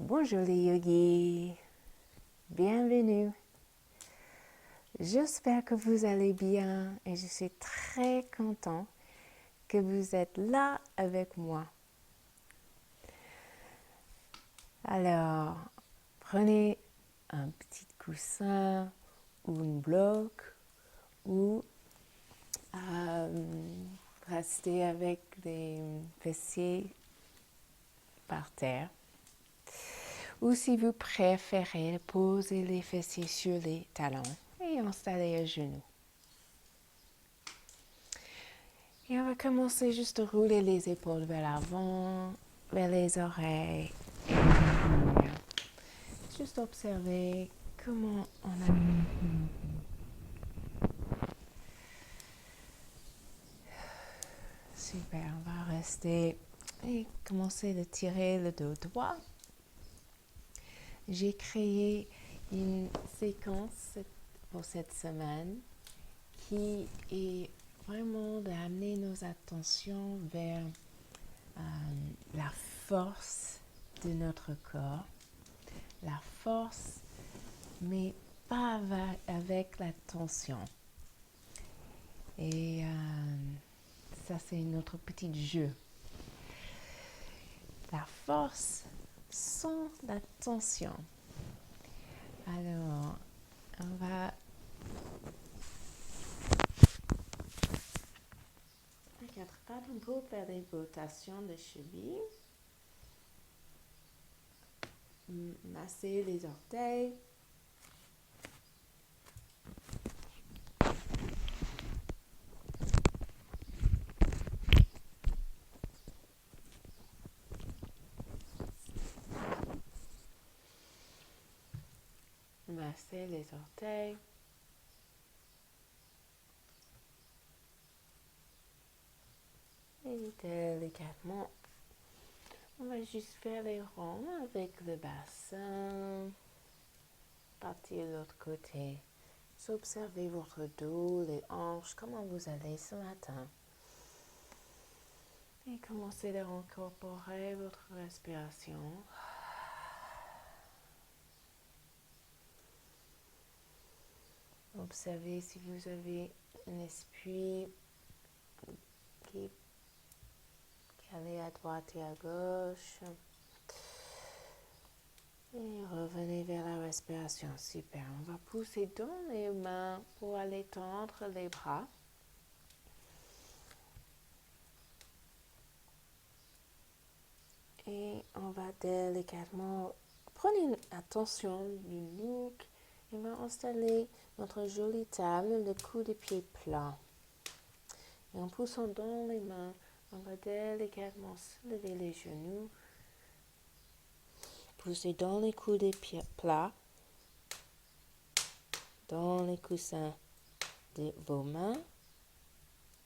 Bonjour les yogis, bienvenue. J'espère que vous allez bien et je suis très content que vous êtes là avec moi. Alors, prenez un petit coussin ou un bloc ou restez avec les fessiers par terre. Ou si vous préférez, posez les fessiers sur les talons et installez à genoux. Et on va commencer juste à rouler les épaules vers l'avant, vers les oreilles et revenir. Juste observer comment on a... Super, on va rester et commencer à tirer le dos droit. J'ai créé une séquence pour cette semaine qui est vraiment d'amener nos attentions vers la force de notre corps. La force, mais pas avec la tension. Et ça, c'est notre petit jeu. La force sans la tension. Alors, on va regarder pas un peu faire des rotations de cheville. Masser les orteils. Masser les orteils. Et délicatement, on va juste faire les ronds avec le bassin. Partir de l'autre côté. Observez votre dos, les hanches, comment vous allez ce matin. Et commencez à incorporer votre respiration. Observez si vous avez un esprit qui allait à droite et à gauche. Et revenez vers la respiration. Super. On va pousser dans les mains pour aller tendre les bras. Et on va délicatement prendre attention du nuque. Et on va installer notre jolie table, le coup de pied plat. Et en poussant dans les mains, on va délicatement soulever les genoux. Poussez dans les coups de pied plats, dans les coussins de vos mains.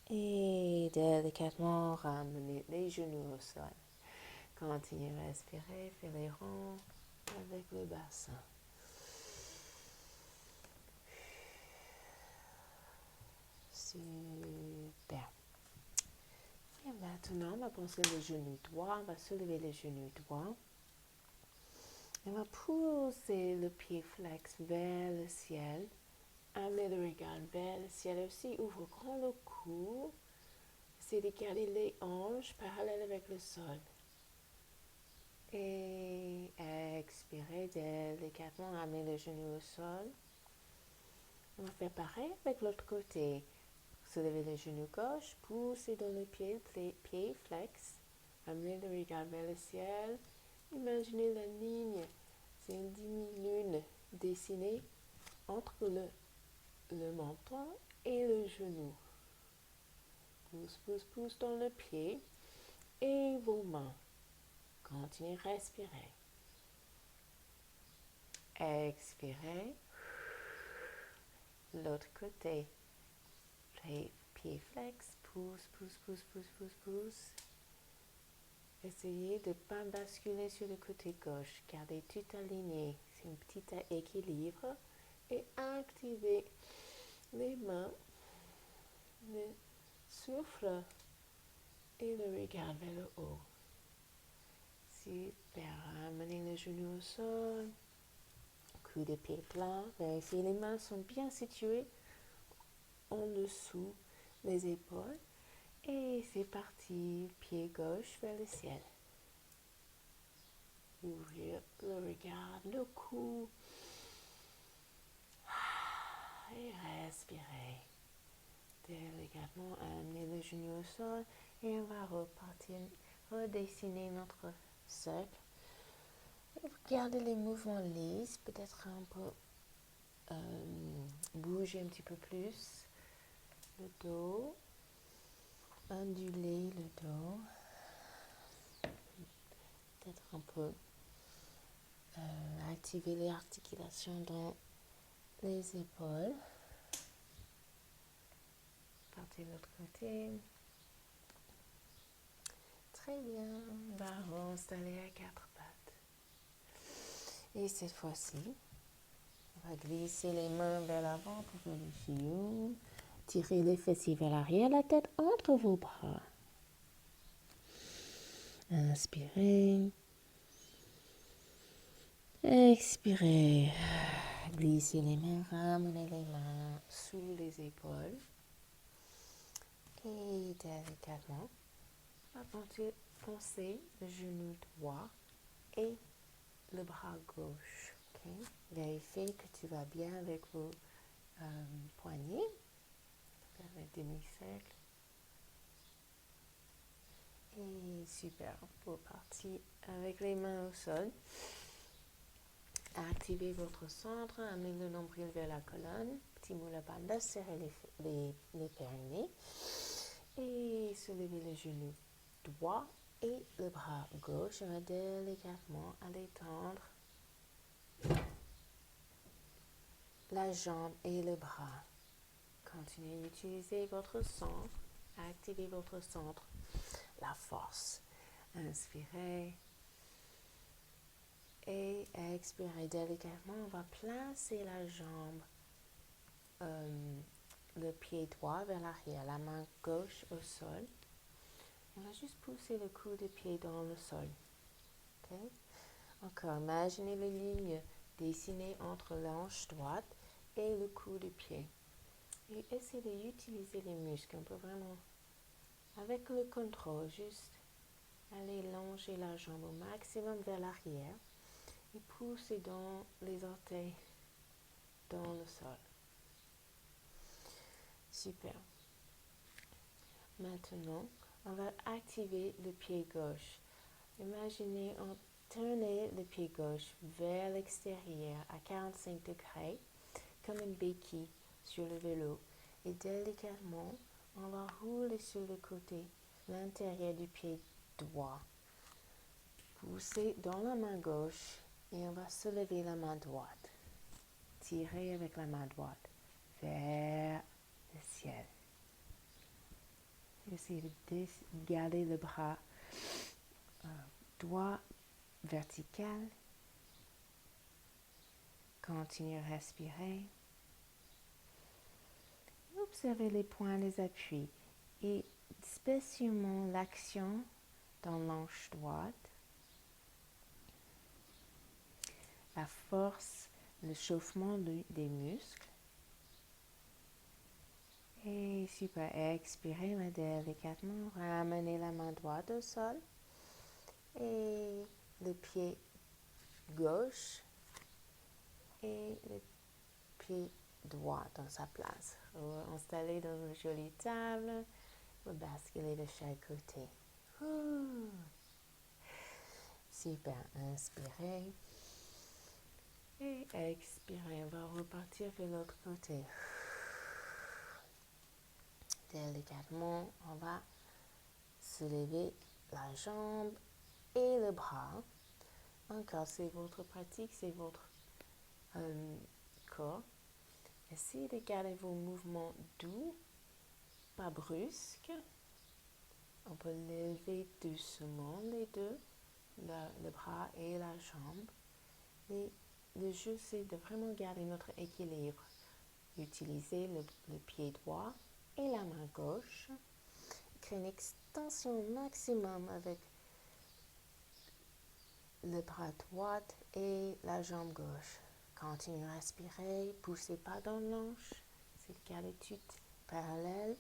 Et délicatement ramener les genoux au sol. Continuez à respirer, faites les ronds avec le bassin. Super. Et maintenant, on va penser le genou droit. On va soulever le genou droit. On va pousser le pied flex vers le ciel. Amenez le regard vers le ciel aussi. Ouvre grand le cou. Essayez de garder les hanches parallèles avec le sol. Et expirez délicatement. Amenez le genou au sol. On va faire pareil avec l'autre côté. Soulevez le genou gauche, poussez dans le pied flex, amenez le regard vers le ciel. Imaginez la ligne, c'est une demi-lune dessinée entre le menton et le genou. Pousse, pousse, pousse dans le pied et vos mains. Continuez à respirer. Expirez. L'autre côté. Pied flex, pousse, pousse, pousse, pousse, pousse, pousse. Essayez de ne pas basculer sur le côté gauche. Gardez tout aligné. C'est un petit équilibre. Et activez les mains, le souffle et le regard vers le haut. Super. Ramenez le genou au sol. Coup de pied plat. Vérifiez les mains sont bien situées en dessous des épaules. Et c'est parti. Pied gauche vers le ciel. Ouvrir le regard, le cou. Et respirez. Délicatement, amenez le genou au sol. Et on va repartir, redessiner notre cercle. Gardez les mouvements lisses, peut-être un peu bouger un petit peu plus le dos, onduler le dos, peut-être un peu activer les articulations dans les épaules. Partez de l'autre côté. Très bien, on va installer à quatre pattes. Et cette fois-ci, on va glisser les mains vers l'avant pour le chignon. Tirez les fessiers vers l'arrière, la tête entre vos bras. Inspirez. Expirez. Glissez les mains, ramenez les mains sous les épaules. Et délicatement, on va penser le genou droit et le bras gauche. Okay? Vérifiez que tu vas bien avec vos poignets. Faire les demi-cercles. Et super, pour partir avec les mains au sol. Activez votre centre, amenez le nombril vers la colonne. Petit Mula Bandha, serrez les périnées. Et soulevez le genou droit et le bras gauche. On va délicatement aller tendre la jambe et le bras. Continuez d'utiliser votre centre. Activez votre centre. La force. Inspirez. Et expirez délicatement. On va placer la jambe, le pied droit vers l'arrière, la main gauche au sol. On va juste pousser le coup de pied dans le sol. Okay? Encore, imaginez les lignes dessinées entre l'hanche droite et le coup de pied. Et essayez d'utiliser les muscles. On peut vraiment, avec le contrôle, juste aller longer la jambe au maximum vers l'arrière et pousser dans les orteils dans le sol. Super. Maintenant, on va activer le pied gauche. Imaginez, on tournait le pied gauche vers l'extérieur à 45 degrés, comme une béquille sur le vélo. Et délicatement, on va rouler sur le côté, l'intérieur du pied droit. Poussez dans la main gauche et on va soulever la main droite. Tirez avec la main droite vers le ciel. Essayez de garder le bras droit vertical. Continuez à respirer. Observez les points, les appuis et spécialement l'action dans l'hanche droite. La force, le chauffement des muscles. Et super, expirez délicatement, ramenez la main droite au sol et le pied gauche et le pied droit dans sa place. Installez dans une jolie table, basculez de chaque côté. Super, inspirez et expirez. On va repartir vers l'autre côté. Délicatement, on va soulever la jambe et le bras. Encore, c'est votre pratique, c'est votre corps. Essayez de garder vos mouvements doux, pas brusques. On peut lever doucement les deux, le bras et la jambe. Et le jeu, c'est de vraiment garder notre équilibre. Utiliser le pied droit et la main gauche. Créer une extension maximum avec le bras droit et la jambe gauche. Continuez à respirer, poussez pas dans le hanche, c'est le cas d'étude parallèle.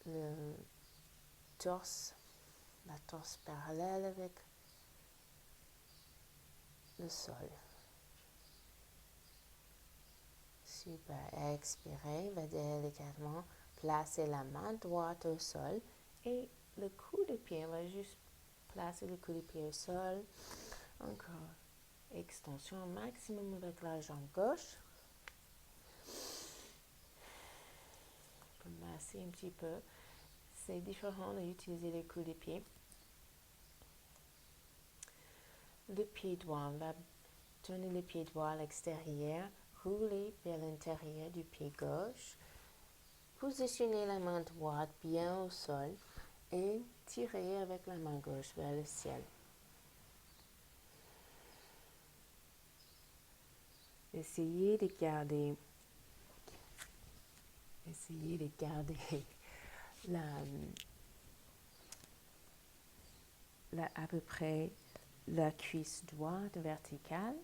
Le torse, la torse parallèle avec le sol. Super, expirez, va délicatement placer la main droite au sol et le coup de pied, on va juste placer le coup de pied au sol. Encore, extension maximum avec la jambe gauche. On peut masser un petit peu. C'est différent d'utiliser le coup de pied. Le pied droit, on va tourner le pied droit à l'extérieur, rouler vers l'intérieur du pied gauche. Positionnez la main droite bien au sol et tirez avec la main gauche vers le ciel. Essayez de garder à peu près la cuisse droite verticale.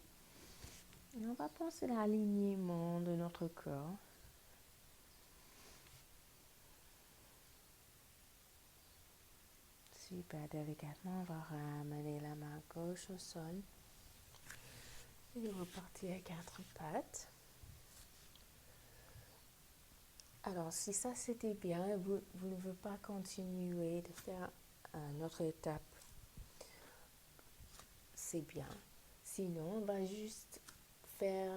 Et on va penser à l'alignement de notre corps. Super délicatement, on va ramener la main gauche au sol et repartir à quatre pattes. Alors, si ça c'était bien, vous ne voulez pas continuer de faire notre étape, c'est bien. Sinon, on va juste faire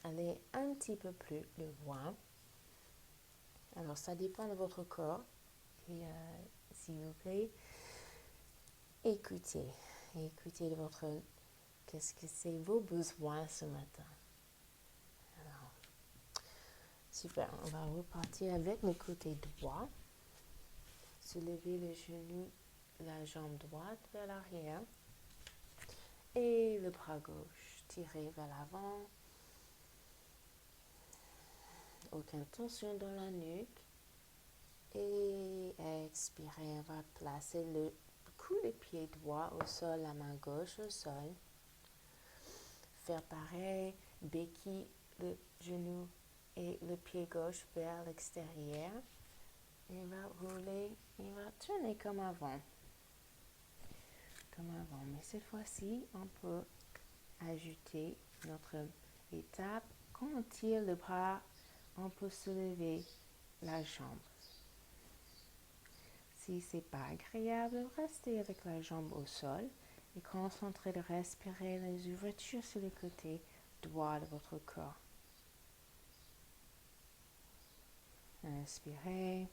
aller un petit peu plus loin. Alors, ça dépend de votre corps. Et s'il vous plaît, écoutez de votre, qu'est-ce que c'est vos besoins ce matin. Alors, super, on va repartir avec le côté droit. Soulevez le genou, la jambe droite vers l'arrière et le bras gauche tiré vers l'avant. Aucune tension dans la nuque. Et expirez, on va placer le coup de pied droit au sol, la main gauche au sol. Faire pareil, béquille le genou et le pied gauche vers l'extérieur. Il va rouler, il va tourner comme avant. Mais cette fois-ci, on peut ajouter notre étape. Quand on tire le bras, on peut soulever la jambe. Si ce n'est pas agréable, restez avec la jambe au sol et concentrez de respirer les ouvertures sur le côté droit de votre corps. Inspirez.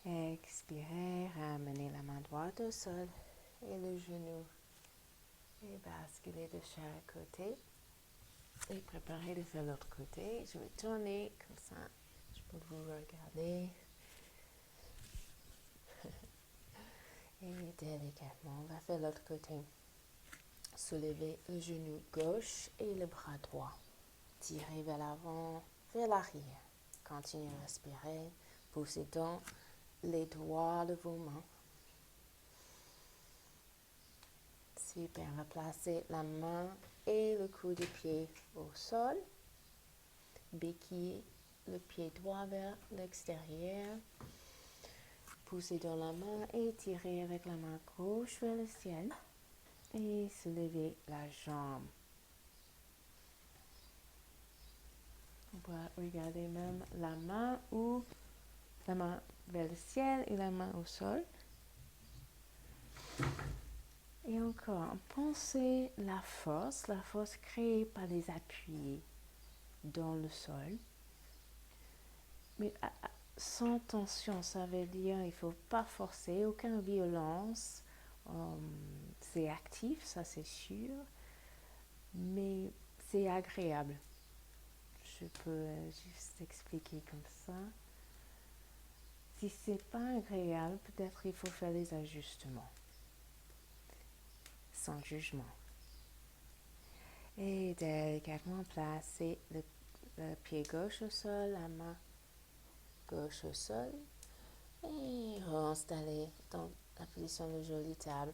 Expirez, ramenez la main droite au sol et le genou. Et basculez de chaque côté. Et préparez de faire l'autre côté. Je vais tourner comme ça. Je peux vous regarder. Et délicatement, on va faire l'autre côté. Soulevez le genou gauche et le bras droit. Tirez vers l'avant, vers l'arrière. Continuez à respirer. Poussez dans les doigts de vos mains. Super, on va placer la main et le coup de pied au sol. Béquillez le pied droit vers l'extérieur. Poussez dans la main et tirez avec la main gauche vers le ciel. Et soulevez la jambe. On va regarder même la main ou la main vers le ciel et la main au sol. Et encore, pensez la force créée par les appuis dans le sol. Mais sans tension, ça veut dire il ne faut pas forcer, aucune violence. C'est actif, ça c'est sûr, mais c'est agréable. Je peux juste expliquer comme ça. Si c'est pas agréable, peut-être il faut faire les ajustements. Sans jugement. Et délicatement placer le pied gauche au sol, la main gauche au sol. Et réinstaller dans la position de jolie table.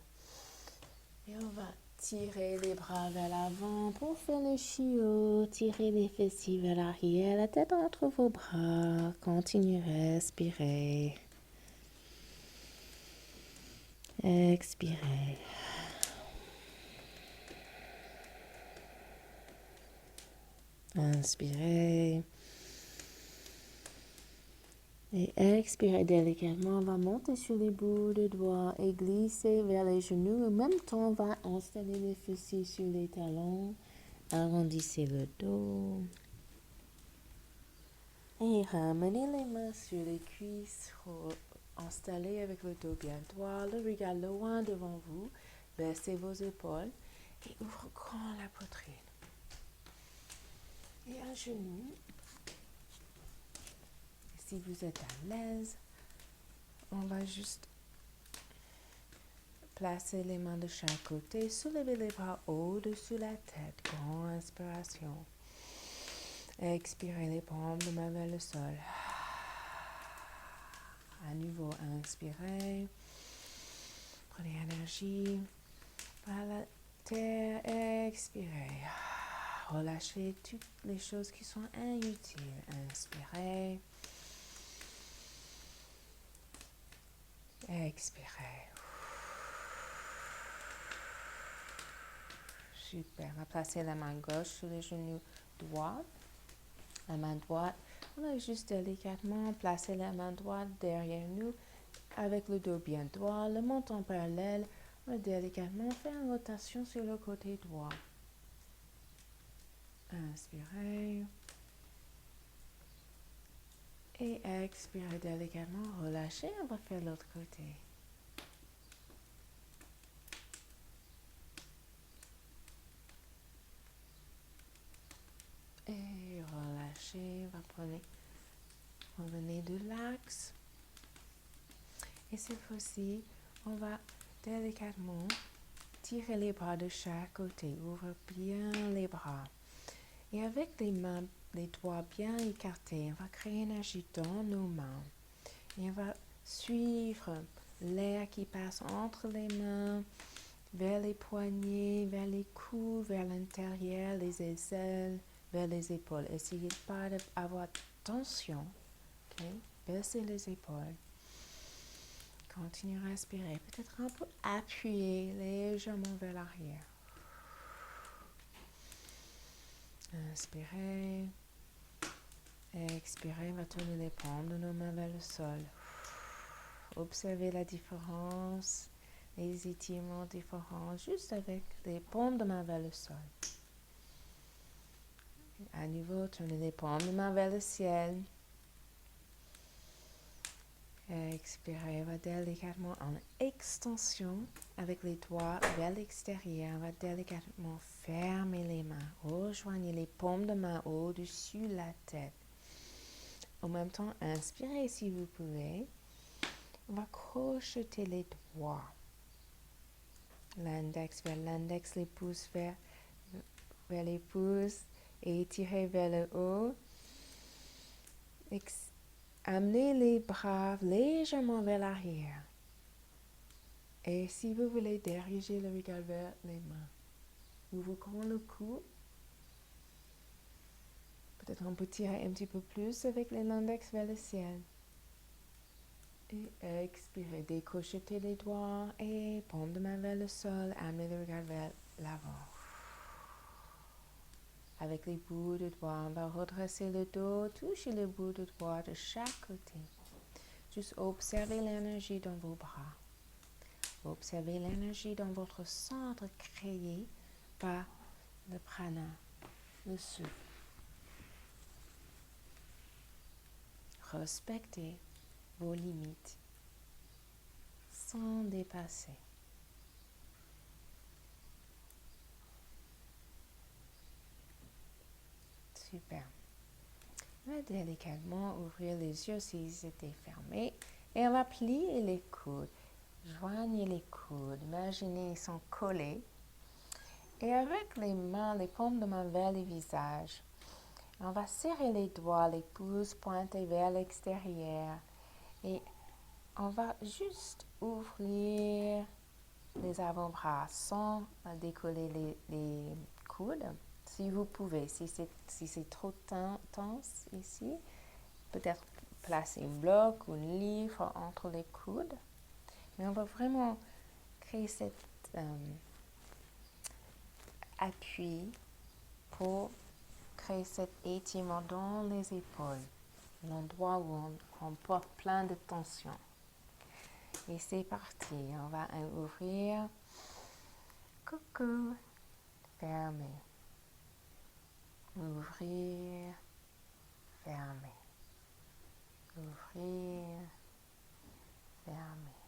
Et on va tirer les bras vers l'avant pour faire le chiot. Tirez les fessiers vers l'arrière, la tête entre vos bras. Continuez à respirer. Expirez. Inspirez. Et expirez délicatement. On va monter sur les bouts de doigts et glisser vers les genoux. En même temps, on va installer les fessiers sur les talons. Arrondissez le dos. Et ramenez les mains sur les cuisses. Installez avec le dos bien droit. Le regard loin devant vous. Baissez vos épaules et ouvrez grand la poitrine. Et à genoux. Si vous êtes à l'aise, on va juste placer les mains de chaque côté, soulevez les bras au-dessus de la tête, grande inspiration. Expirez les paumes de main vers le sol. À nouveau, inspirez. Prenez énergie par la terre, expirez. Relâchez toutes les choses qui sont inutiles. Inspirez. Expirez. Super. On va placer la main gauche sur le genou droit. La main droite, on va juste délicatement placer la main droite derrière nous avec le dos bien droit, le menton parallèle. On va délicatement faire une rotation sur le côté droit. Inspirez. Et expirez délicatement. Relâchez. On va faire l'autre côté. Et relâchez. On va prendre, revenez de l'axe. Et cette fois-ci, on va délicatement tirer les bras de chaque côté. Ouvre bien les bras. Et avec les mains, les doigts bien écartés, on va créer une énergie dans nos mains. Et on va suivre l'air qui passe entre les mains, vers les poignets, vers les coudes, vers l'intérieur, les aisselles, vers les épaules. Essayez pas d'avoir tension. Okay? Baissez les épaules. Continuez à respirer. Peut-être un peu appuyer légèrement vers l'arrière. Inspirez. Expirez. On va tourner les paumes de nos mains vers le sol. Observez la différence, les étirements différents, juste avec les paumes de main vers le sol. À nouveau, tournez les paumes de main vers le ciel. Expirez, on va délicatement en extension avec les doigts vers l'extérieur. On va délicatement fermer les mains. Rejoignez les paumes de main au-dessus de la tête. En même temps, inspirez si vous pouvez. On va crocheter les doigts. L'index vers l'index, les pouces vers les pouces et étirez vers le haut. Amenez les bras légèrement vers l'arrière. Et si vous voulez, diriger le regard vers les mains. Ouvrez le cou. Peut-être on peut tirer un petit peu plus avec l'index vers le ciel. Et expirez, décrochetez les doigts et paume de main vers le sol. Amenez le regard vers l'avant. Avec les bouts de doigts, on va redresser le dos, toucher le bout de doigt de chaque côté. Juste observez l'énergie dans vos bras. Observez l'énergie dans votre centre créé par le prana, le souffle. Respectez vos limites sans dépasser. Super. On va délicatement ouvrir les yeux s'ils étaient fermés et on va plier les coudes. Joignez les coudes. Imaginez ils sont collés. Et avec les mains, les paumes de main vers le visage, on va serrer les doigts, les pouces pointés vers l'extérieur et On va juste ouvrir les avant-bras sans décoller les coudes. Si vous pouvez, si c'est trop tense ici, peut-être placer un bloc ou un livre entre les coudes. Mais on va vraiment créer cet appui pour créer cet étirement dans les épaules, l'endroit où on porte plein de tension. Et c'est parti, on va ouvrir. Coucou, fermer. Ouvrir, fermer. Ouvrir, fermer.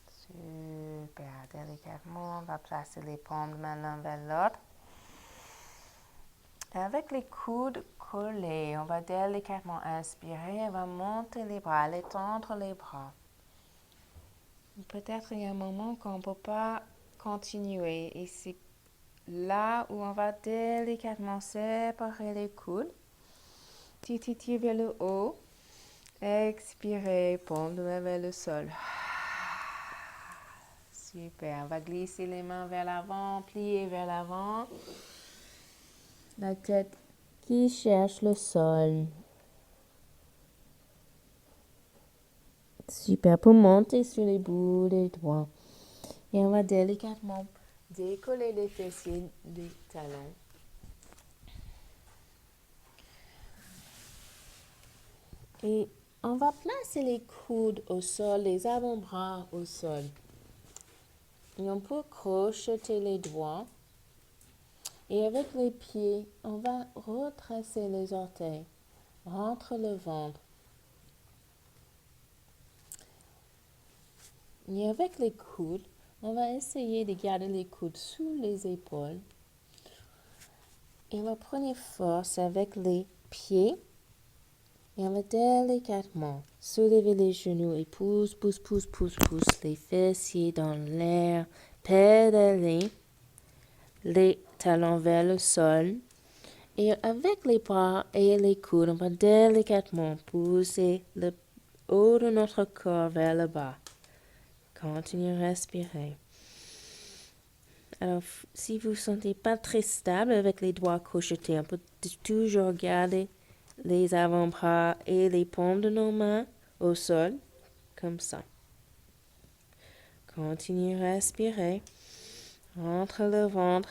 Super, délicatement, on va placer les paumes de main l'un vers l'autre. Avec les coudes collés, on va délicatement inspirer, on va monter les bras, étendre les bras. Peut-être il y a un moment qu'on ne peut pas continuer et c'est là où on va délicatement séparer les coudes. Tire vers le haut. Expirez, paume de main vers le sol. Super, on va glisser les mains vers l'avant, plier vers l'avant. La tête qui cherche le sol. Super, pour monter sur les bouts des doigts. Et on va délicatement décoller les fessiers des talons. Et on va placer les coudes au sol, les avant-bras au sol. Et on peut crocheter les doigts. Et avec les pieds, on va retracer les orteils, rentre le ventre. Et avec les coudes, on va essayer de garder les coudes sous les épaules. Et on va prendre force avec les pieds. Et on va délicatement soulever les genoux et pousse les fessiers dans l'air. Pédaler les talons vers le sol. Et avec les bras et les coudes, on va délicatement pousser le haut de notre corps vers le bas. Continuez à respirer. Alors, si vous ne vous sentez pas très stable avec les doigts crochetés, on peut toujours garder les avant-bras et les paumes de nos mains au sol, comme ça. Continuez à respirer. Entre le ventre.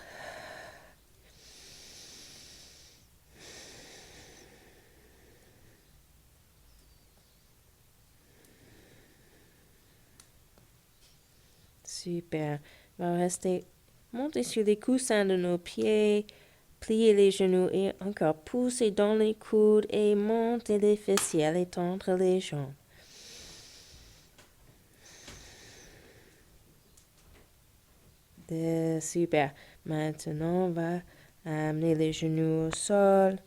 Super. On va rester monter sur les coussins de nos pieds, plier les genoux et encore pousser dans les coudes et monter les fessiers, étendre les jambes. Super. Maintenant, on va amener les genoux au sol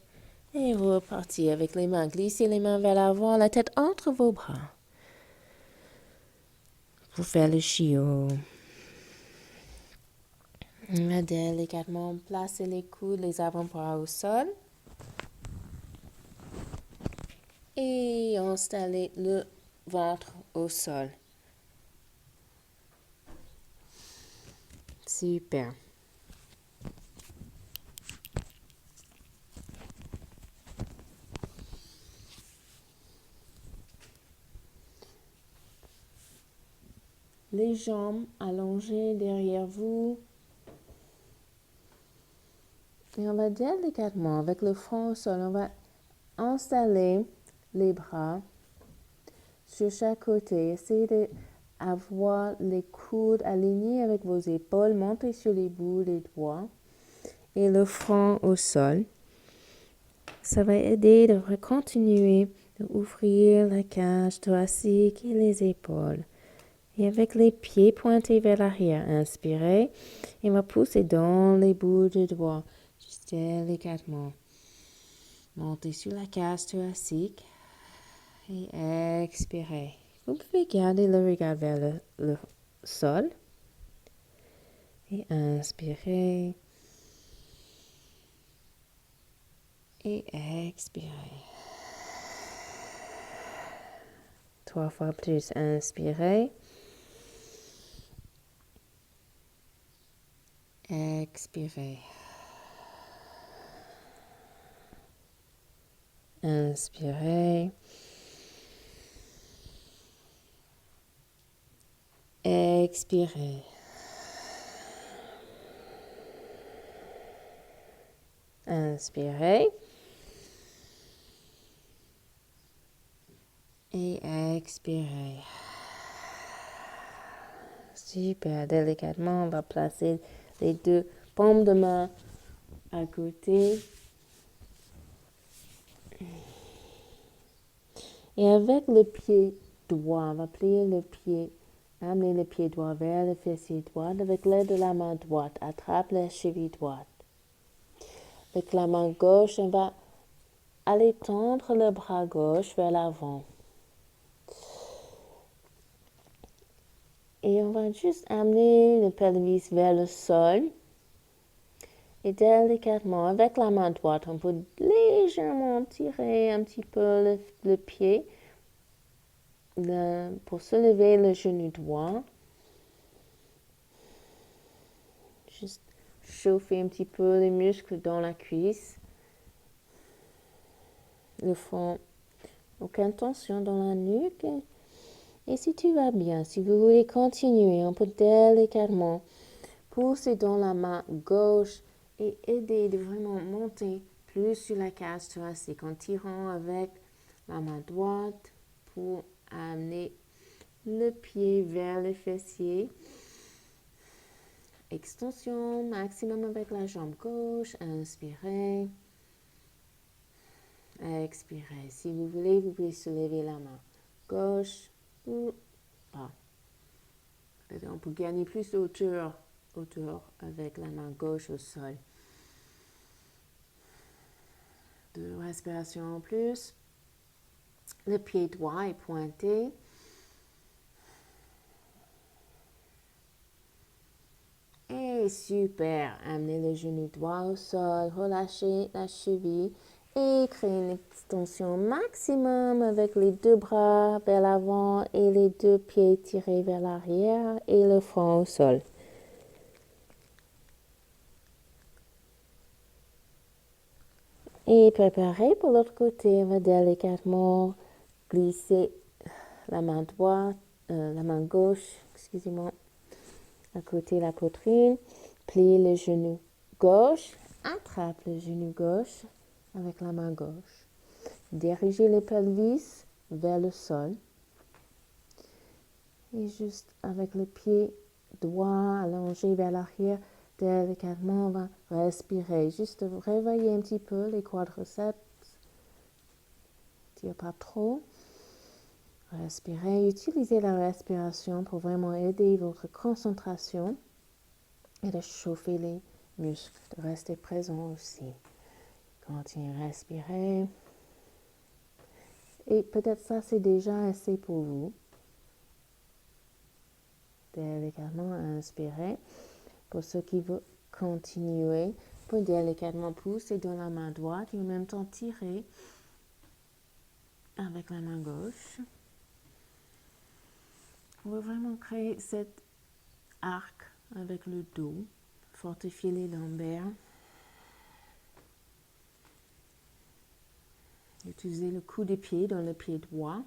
et repartir avec les mains. Glissez les mains vers l'avant, la tête entre vos bras. Pour faire le chiot. On va délicatement placer les coudes, les avant-bras au sol. Et installer le ventre au sol. Super. Les jambes allongées derrière vous. Et on va délicatement, avec le front au sol, on va installer les bras sur chaque côté. Essayez d'avoir les coudes alignés avec vos épaules. Montez sur les bouts des doigts. Et le front au sol. Ça va aider de continuer d'ouvrir la cage thoracique et les épaules. Et avec les pieds pointés vers l'arrière, inspirez. Et on va pousser dans les bouts des doigts, juste délicatement. Montez sur la cage thoracique et expirez. Vous pouvez garder le regard vers le sol. Et inspirez. Et expirez. 3 fois plus. Inspirez. Expirez. Inspirez. Expirez. Inspirez. Et expirez. Super. Délicatement, on va placer les deux paumes de main à côté. Et avec le pied droit, on va plier le pied, amener le pied droit vers le fessier droit. Avec l'aide de la main droite, attrape la cheville droite. Avec la main gauche, on va aller tendre le bras gauche vers l'avant. Et on va juste amener le pelvis vers le sol. Et délicatement, avec la main droite, on peut légèrement tirer un petit peu le pied pour soulever le genou droit. Juste chauffer un petit peu les muscles dans la cuisse. Le front, aucune tension dans la nuque. Et si tu vas bien, si vous voulez continuer, on peut délicatement pousser dans la main gauche et aider de vraiment monter plus sur la cage thoracique en tirant avec la main droite pour amener le pied vers le fessier. Extension maximum avec la jambe gauche. Inspirez. Expirez. Si vous voulez, vous pouvez soulever la main gauche ou pas. On peut gagner plus de hauteur avec la main gauche au sol. 2 respirations en plus. Le pied droit est pointé. Et super. Amenez le genou droit au sol. Relâchez la cheville. Et créez une extension maximum avec les 2 bras vers l'avant et les 2 pieds tirés vers l'arrière et le front au sol. Et préparez pour l'autre côté. On va délicatement glisser la main droite, la main gauche, excusez-moi, à côté de la poitrine. Pliez le genou gauche. Attrape le genou gauche avec la main gauche. Dirigez le pelvis vers le sol. Et juste avec le pied droit allongé vers l'arrière, délicatement, on va respirer. Juste réveiller un petit peu les quadriceps. Tire pas trop. Respirez. Utilisez la respiration pour vraiment aider votre concentration et de chauffer les muscles, de rester présent aussi. Continuez à respirer. Et peut-être ça, c'est déjà assez pour vous. Délicatement inspirer. Pour ceux qui veulent continuer, vous pouvez délicatement pousser dans la main droite et en même temps tirer avec la main gauche. On va vraiment créer cet arc avec le dos, fortifier les lombaires. Utilisez le coup de pied dans le pied droit.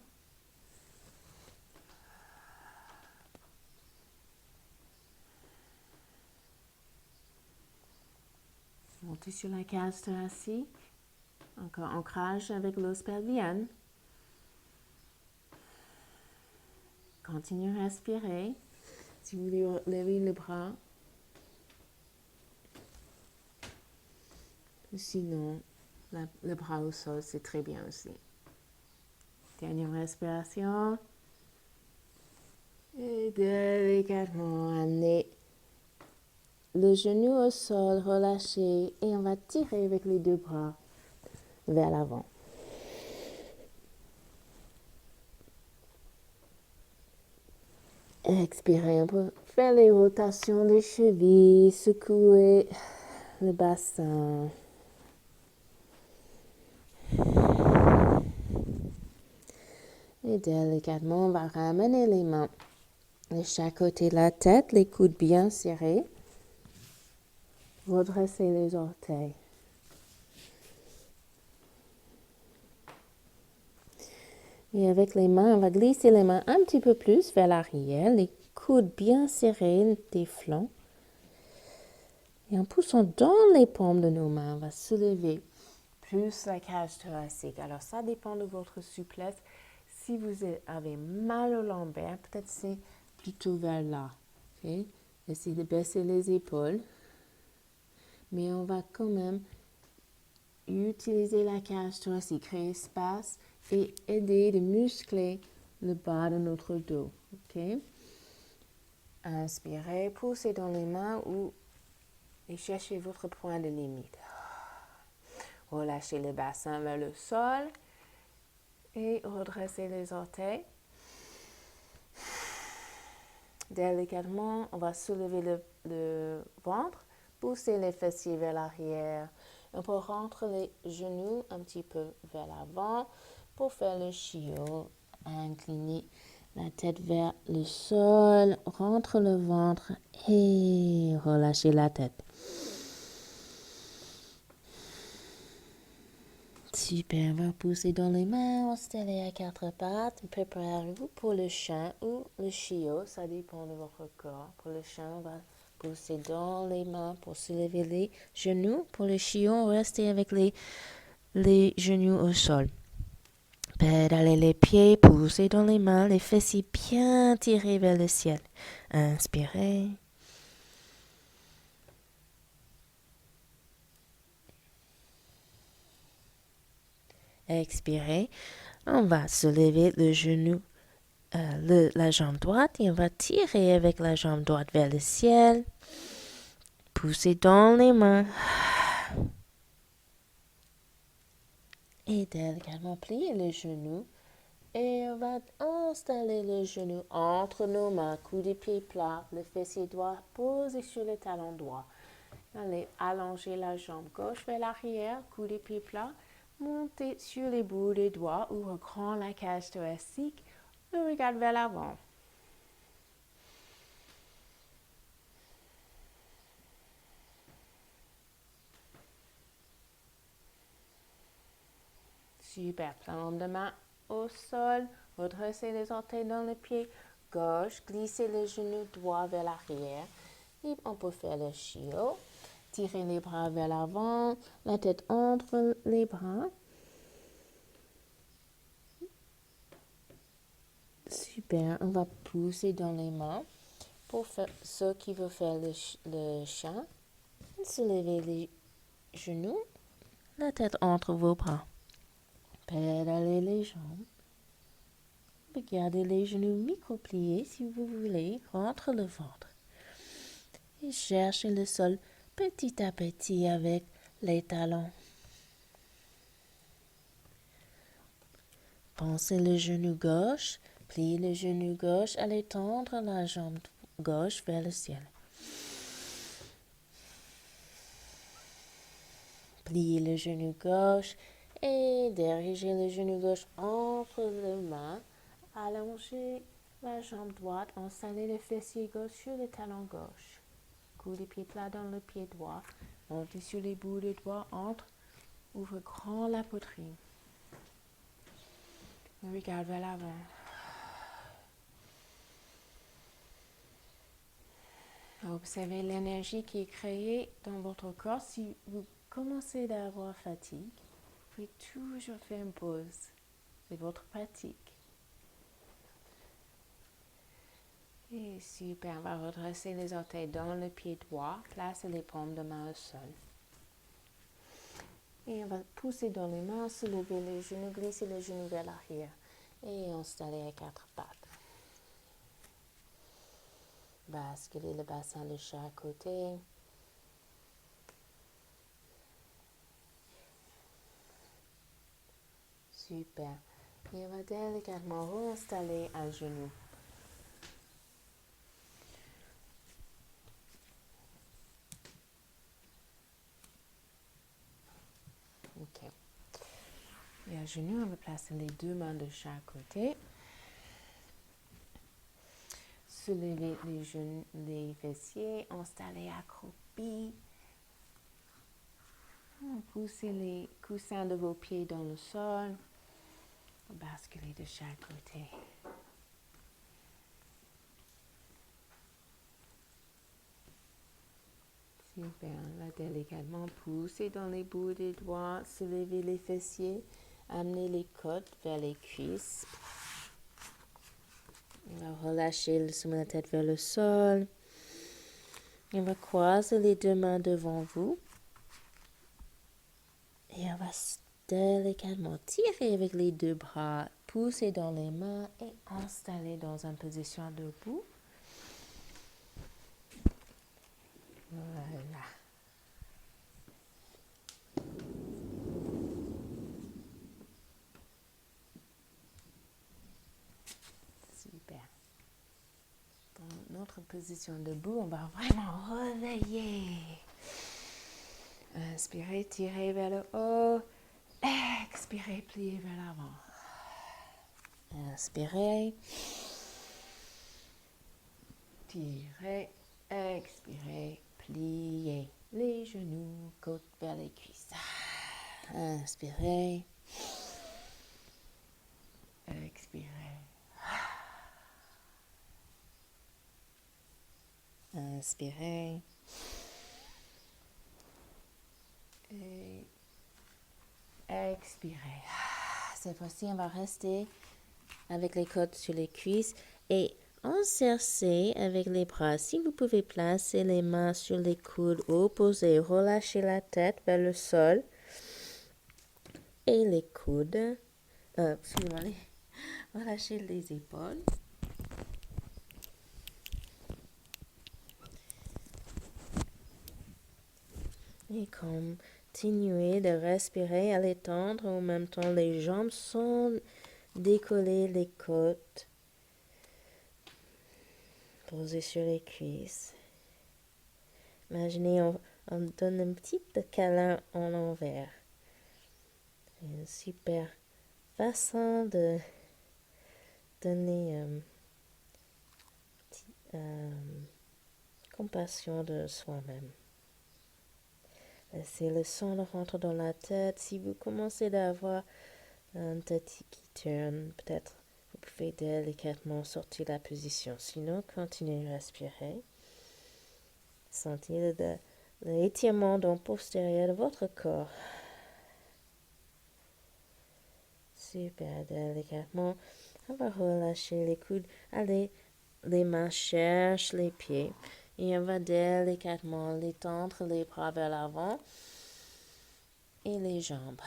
Montez sur la cage thoracique. Encore ancrage avec l'os pelvien. Continuez à respirer. Si vous voulez lever le bras. Sinon, le bras au sol, c'est très bien aussi. Dernière respiration. Et délicatement amener le genou au sol, relâché. Et on va tirer avec les 2 bras vers l'avant. Expirez, on peut faire les rotations des chevilles, secouer le bassin. Et délicatement, on va ramener les mains de chaque côté de la tête, les coudes bien serrés. Redressez les orteils. Et avec les mains, on va glisser les mains un petit peu plus vers l'arrière, les coudes bien serrés des flancs. Et en poussant dans les paumes de nos mains, on va soulever plus la cage thoracique. Alors, ça dépend de votre souplesse. Si vous avez mal au lombaire, peut-être c'est plutôt vers là. Okay? Essayez de baisser les épaules. Mais on va quand même utiliser la cage thoracique, créer espace et aider de muscler le bas de notre dos. Okay? Inspirez, poussez dans les mains et cherchez votre point de limite. Relâchez le bassin vers le sol et redressez les orteils. Délicatement, on va soulever le ventre, pousser les fessiers vers l'arrière. On peut rentrer les genoux un petit peu vers l'avant pour faire le chiot. Inclinez la tête vers le sol, rentre le ventre et relâchez la tête. Super, on va pousser dans les mains, installer à quatre pattes. Préparez-vous pour le chien ou le chiot, ça dépend de votre corps. Pour le chien, on va pousser dans les mains pour soulever les genoux. Pour le chiot, restez avec les genoux au sol. Pédalez les pieds, poussez dans les mains, les fessiers bien tirés vers le ciel. Inspirez. Expirez. On va soulever le genou, la jambe droite et on va tirer avec la jambe droite vers le ciel. Poussez dans les mains. Et délicatement plier les genoux. Et on va installer le genou entre nos mains, coude et pied plat, le fessier droit posé sur le talon droit. Allez, allongez la jambe gauche vers l'arrière, coude et pied plat. Montez sur les bouts des doigts, ouvre grand la cage thoracique, le regard vers l'avant. Super, paume de main au sol, redressez les orteils dans le pied gauche, glissez le genou droit vers l'arrière. Et on peut faire le chiot. Tirez les bras vers l'avant, la tête entre les bras. Super, on va pousser dans les mains. Pour ceux qui veulent faire le chien, soulevez les genoux, la tête entre vos bras. Pédalez les jambes. Gardez les genoux micro-pliés si vous voulez, rentre le ventre. Et cherchez le sol petit à petit avec les talons. Pensez le genou gauche, pliez le genou gauche, allez tendre la jambe gauche vers le ciel. Pliez le genou gauche et dirigez le genou gauche entre les mains. Allongez la jambe droite, installez le fessier gauche sur le talon gauche. Coude et pied plat dans le pied droit. Montez sur les bouts des doigts, ouvre grand la poitrine. Regarde vers l'avant. Observez l'énergie qui est créée dans votre corps. Si vous commencez d'avoir fatigue, vous pouvez toujours faire une pause. C'est votre pratique. Et super, on va redresser les orteils dans le pied droit, placez les paumes de main au sol. Et on va pousser dans les mains, soulever les genoux, glisser les genoux vers l'arrière et installer à quatre pattes. Basculez le bassin de chaque côté. Super. Et on va délicatement réinstaller un genou. Ok. Et à genoux, on va placer les deux mains de chaque côté. Soulevez les genoux, les fessiers, installez accroupi. Poussez les coussins de vos pieds dans le sol. Basculez de chaque côté. Super. Là, délicatement, poussez dans les bouts des doigts. Soulevez les fessiers. Amenez les côtes vers les cuisses. Relâchez le sommet de la tête vers le sol. On va croiser les deux mains devant vous. Et on va délicatement tirer avec les deux bras, pousser dans les mains et installer dans une position debout. Voilà. Super. Dans notre position debout, on va vraiment réveiller. Inspirez, tirez vers le haut. Expirez, pliez vers l'avant. Inspirez. Tirez. Expirez, pliez. Les genoux, côtes vers les cuisses. Inspirez. Expirez. Inspirez. Et expirez. Cette fois-ci, on va rester avec les côtes sur les cuisses et ensercer avec les bras. Si vous pouvez placer les mains sur les coudes opposés, relâchez la tête vers le sol et les coudes. Relâchez les épaules. Et continuez de respirer à l'étendre. En même temps, les jambes sont décollées, les côtes posées sur les cuisses. Imaginez, on donne un petit câlin en envers. Une super façon de donner compassion de soi-même. Laissez le son rentrer dans la tête. Si vous commencez d'avoir une tête qui tourne, peut-être vous pouvez délicatement sortir la position. Sinon, continuez à respirer. Sentez l'étirement dans le postérieur de votre corps. Super délicatement. On va relâcher les coudes. Allez, les mains cherchent les pieds. Et on va délicatement les tendre, les bras vers l'avant. Et les jambes.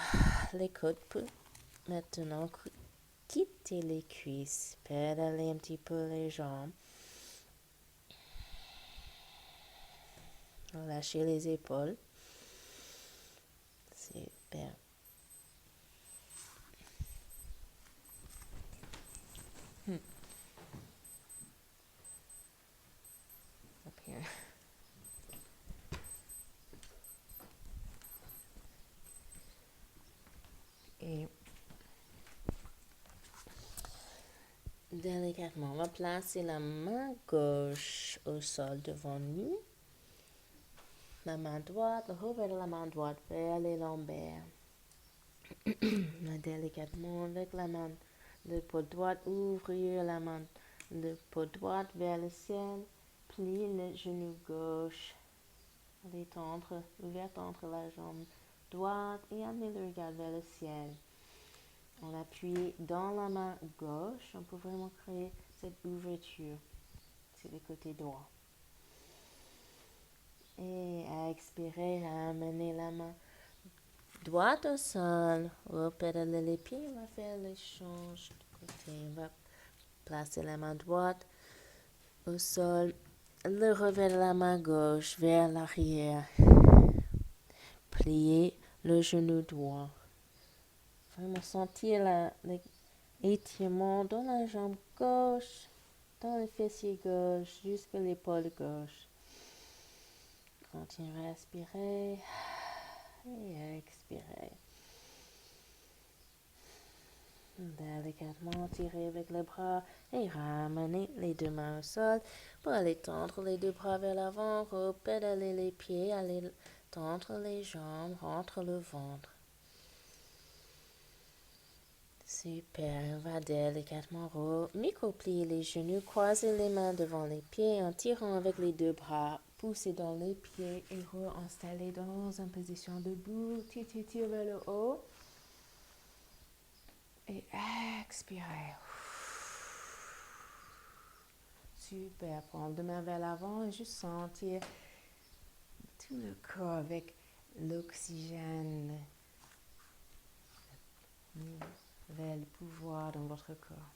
Les côtes. Maintenant, quittez les cuisses. Pédalez un petit peu les jambes. Relâchez les épaules. Super. Up here. Et délicatement, on va placer la main gauche au sol devant nous. La main droite, le revers de la main droite vers les lombaires. Délicatement, avec la main de l'épaule droite, ouvrir la main de l'épaule droite vers le ciel. Pliez le genou gauche. Détendre, ouverte entre la jambe droite et amener le regard vers le ciel. On appuie dans la main gauche. On peut vraiment créer cette ouverture sur le côté droit. Et à expirer, ramener la main droite au sol. Repédaler les pieds. On va faire l'échange de côté. On va placer la main droite au sol. Le revers de la main gauche vers l'arrière. Plier le genou droit. Vraiment sentir l'étirement dans la jambe gauche, dans le fessier gauche, jusqu'à l'épaule gauche. Continuez à respirer et à expirer. délicatement tirer avec les bras et ramener les deux mains au sol pour aller tendre les deux bras vers l'avant, repédaler les pieds, aller tendre les jambes, rentre le ventre. Super, va délicatement micro-plier les genoux, croiser les mains devant les pieds en tirant avec les deux bras, pousser dans les pieds et installer dans une position debout, tire vers le haut et expirez. Super, prends deux mains vers l'avant et juste sentir tout le corps avec l'oxygène, le pouvoir dans votre corps.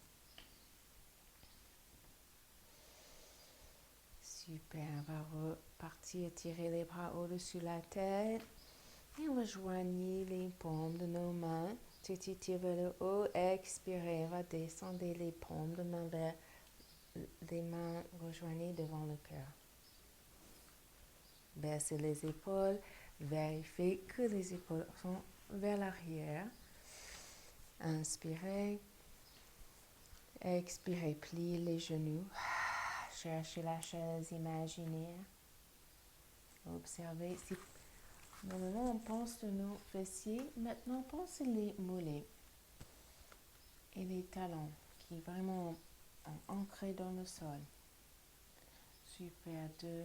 Super, on va repartir, tirer les bras au-dessus de la tête et rejoignez les paumes de nos mains. Tire vers le haut, expirez, on va descendre les paumes de main vers les mains, rejoignez devant le cœur. Baissez les épaules, vérifiez que les épaules sont vers l'arrière. Inspirez, expirez, pliez les genoux. Cherchez la chaise imaginaire. Observez. Si normalement on pense de nos fessiers, maintenant pensez les mollets et les talons qui vraiment sont ancrés dans le sol. Super, 2,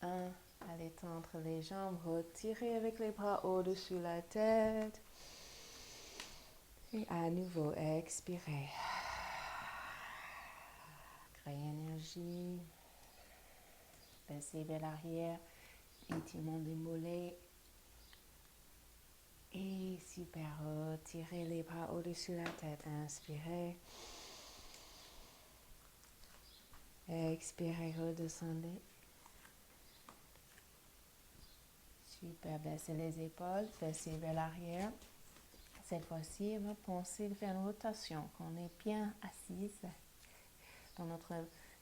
1. Allez tendre les jambes, retirez avec les bras au-dessus de la tête. Et à nouveau, expirez. Créez énergie. Baissez vers l'arrière. Étirement des mollets. Et super, retirez les bras au-dessus de la tête. Inspirez. Expirez, redescendez. Super, baissez les épaules, baissez vers l'arrière. Cette fois-ci, on va penser de faire une rotation. Quand on est bien assise dans notre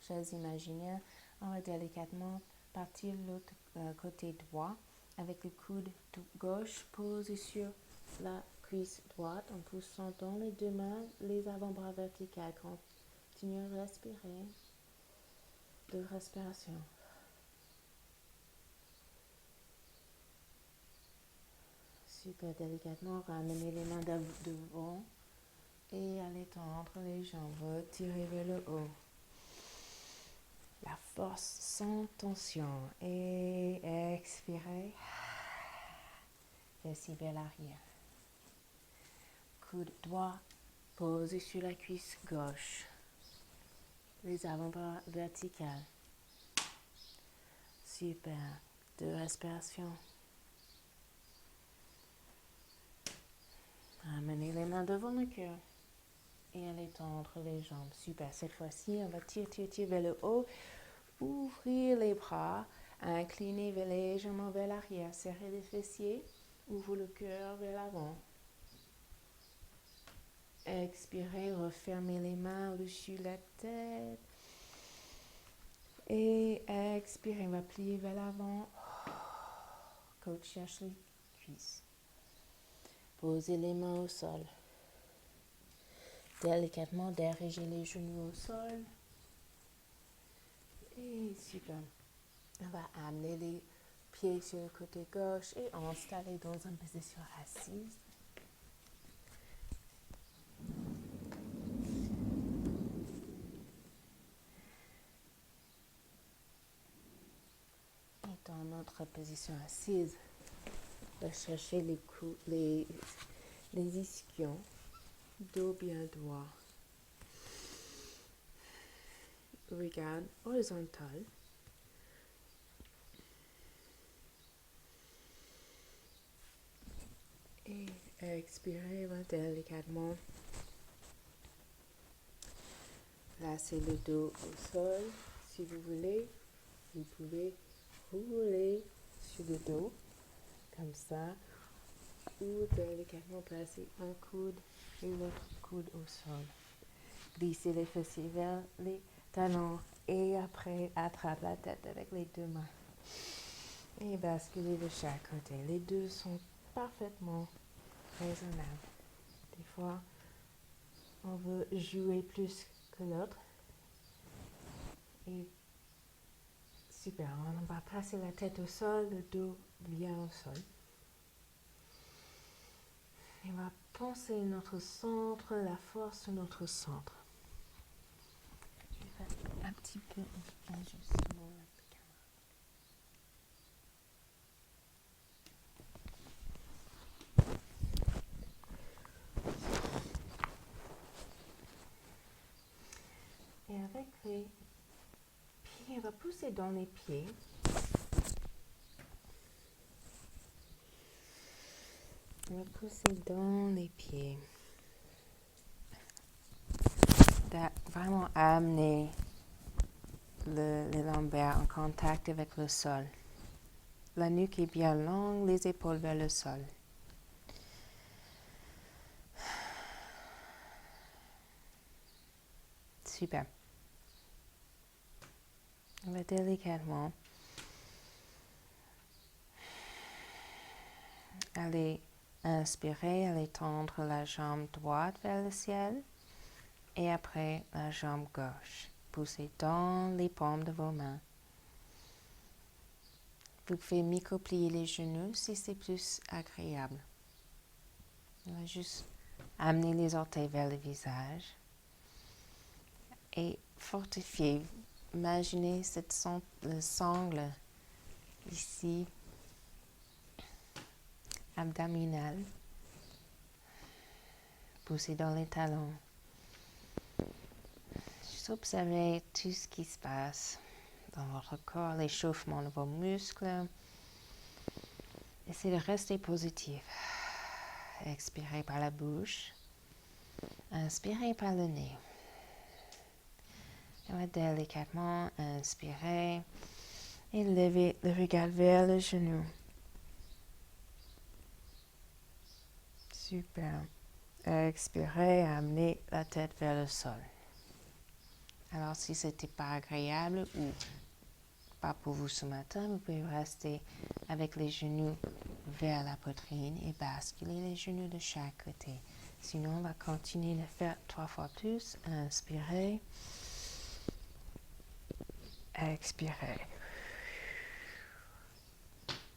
chaise imaginaire, on va délicatement partir de l'autre côté droit avec le coude gauche posé sur la cuisse droite en poussant dans les deux mains les avant-bras verticaux. Continuez à respirer. 2 respirations. Super délicatement, ramenez les mains devant et allez tendre les jambes, retirez vers le haut. La force sans tension et expirez. Fessiers vers l'arrière. Coude droit posé sur la cuisse gauche. Les avant-bras verticaux. Super. 2 respirations. Ramenez les mains devant le cœur et allez tendre les jambes. Super. Cette fois-ci, on va tirer vers le haut. Ouvrir les bras. Incliner légèrement vers l'arrière. Serrez les fessiers. Ouvrez le cœur vers l'avant. Expirez. Refermez les mains au-dessus de la tête. Et expirez. On va plier vers l'avant. Côte cherche les cuisses. Posez les mains au sol. Délicatement, dirigez les genoux au sol. Et super. On va amener les pieds sur le côté gauche et installer dans une position assise. Et dans notre position assise, on va chercher les ischions, dos bien droit. Regarde horizontal. Et expirez délicatement. Placez le dos au sol. Si vous voulez, vous pouvez rouler sur le dos, comme ça, ou délicatement placer un coude et l'autre coude au sol. Glissez les fessiers vers les talons et après attrape la tête avec les deux mains. Et basculez de chaque côté. Les deux sont parfaitement raisonnables. Des fois, on veut jouer plus que l'autre. Et super, on va placer la tête au sol, le dos bien au sol. Et on va penser notre centre, la force de notre centre. Je vais faire un petit peu d'ajustement avec la caméra. Et avec les pieds, on va pousser dans les pieds. On va pousser dans les pieds. Vraiment amener les lombaires en contact avec le sol. La nuque est bien longue, les épaules vers le sol. Super. On va délicatement aller inspirer, aller tendre la jambe droite vers le ciel et après la jambe gauche. Poussez dans les paumes de vos mains. Vous pouvez micro-plier les genoux si c'est plus agréable. On va juste amener les orteils vers le visage et fortifier. Imaginez le sangle ici, abdominal. Poussez dans les talons. Juste observez tout ce qui se passe dans votre corps, l'échauffement de vos muscles. Essayez de rester positif. Expirez par la bouche. Inspirez par le nez. On va délicatement inspirer et lever le regard vers le genou. Super. Expirez, amenez la tête vers le sol. Alors, si ce n'était pas agréable ou pas pour vous ce matin, vous pouvez rester avec les genoux vers la poitrine et basculer les genoux de chaque côté. Sinon, on va continuer de faire 3 fois plus. Inspirez. Expirez.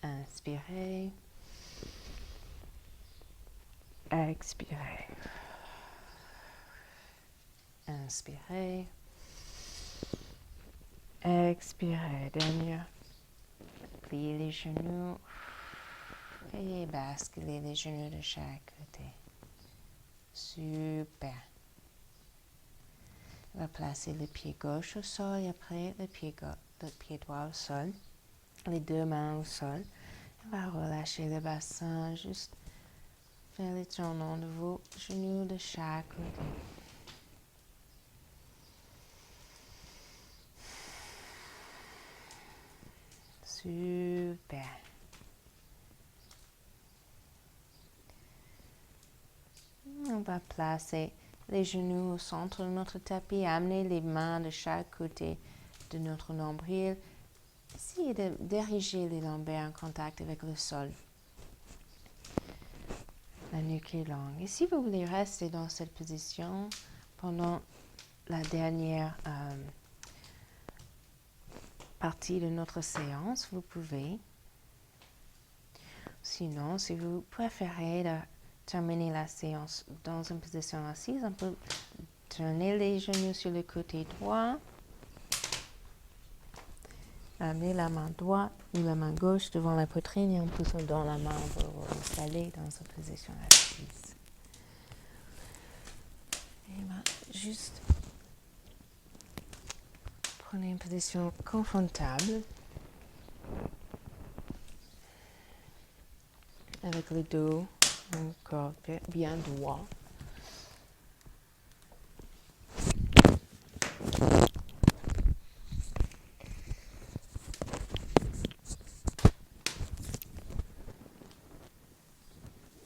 Inspirez. Expirez. Inspirez. Expirez. Dernière. Pliez les genoux et basculez les genoux de chaque côté. Super. On va placer le pied gauche au sol et après le pied droit au sol. Les deux mains au sol. On va relâcher le bassin, juste faire les tournements de vos genoux de chaque côté. Super. On va placer les genoux au centre de notre tapis, amener les mains de chaque côté de notre nombril. Essayez de diriger les lombaires en contact avec le sol. La nuque est longue. Et si vous voulez rester dans cette position pendant la dernière partie de notre séance, vous pouvez. Sinon, si vous préférez terminer la séance dans une position assise, on peut tourner les genoux sur le côté droit, amener la main droite ou la main gauche devant la poitrine et en poussant dans la main, on peut vous installer dans une position assise. Et juste prenez une position confortable avec le dos encore bien droit.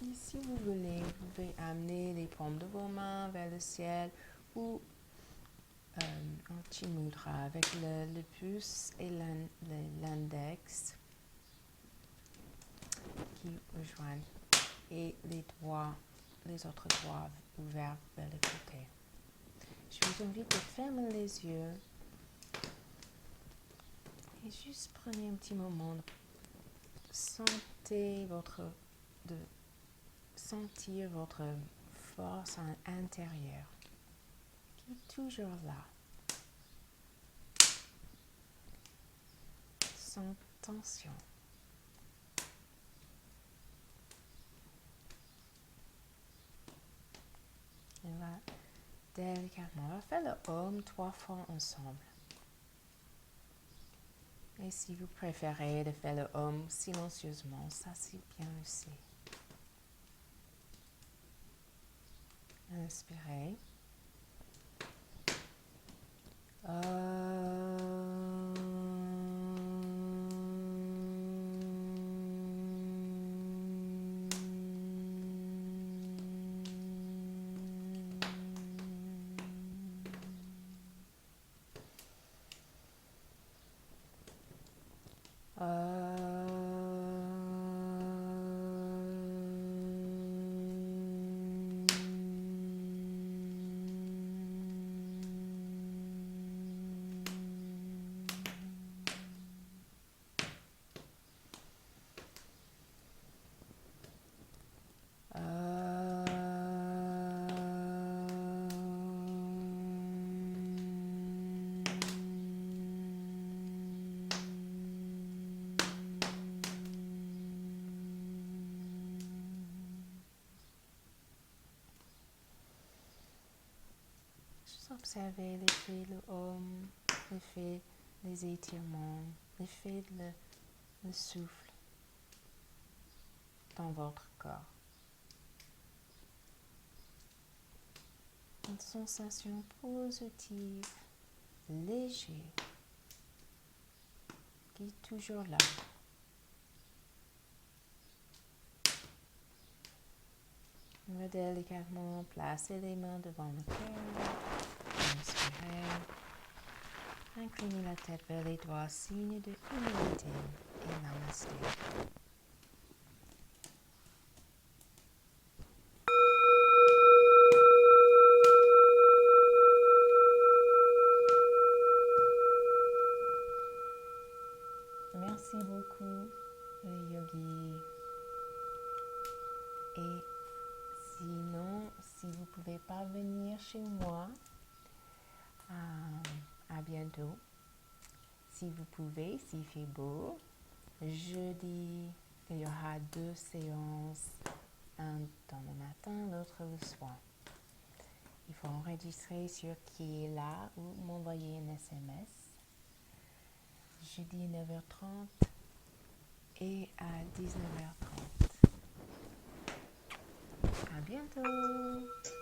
Et si vous voulez, vous pouvez amener les paumes de vos mains vers le ciel ou anti-mudra avec le pouce et l'index qui rejoignent et les doigts les autres doigts ouverts vers le côté. Je vous invite de fermer les yeux et juste prenez un petit moment de sentir votre force intérieure qui est toujours là, sans tension. Et là, délicatement, on va faire le Om 3 fois ensemble. Et si vous préférez de faire le Om silencieusement, ça c'est bien aussi. Inspirez. Observez l'effet le Om, l'effet des étirements, l'effet le souffle dans votre corps. Une sensation positive, légère, qui est toujours là. On va délicatement placer les mains devant le cœur. Inspirez. Inclinez la tête vers les doigts, signe de humilité et namasté. Merci beaucoup les yogis. Et sinon, si vous ne pouvez pas venir chez moi, à bientôt. Si vous pouvez, s'il fait beau, jeudi, il y aura 2 séances, un dans le matin, l'autre le soir. Il faut enregistrer sur qui est là ou m'envoyer un SMS. Jeudi 9h30 et à 19h30. À bientôt!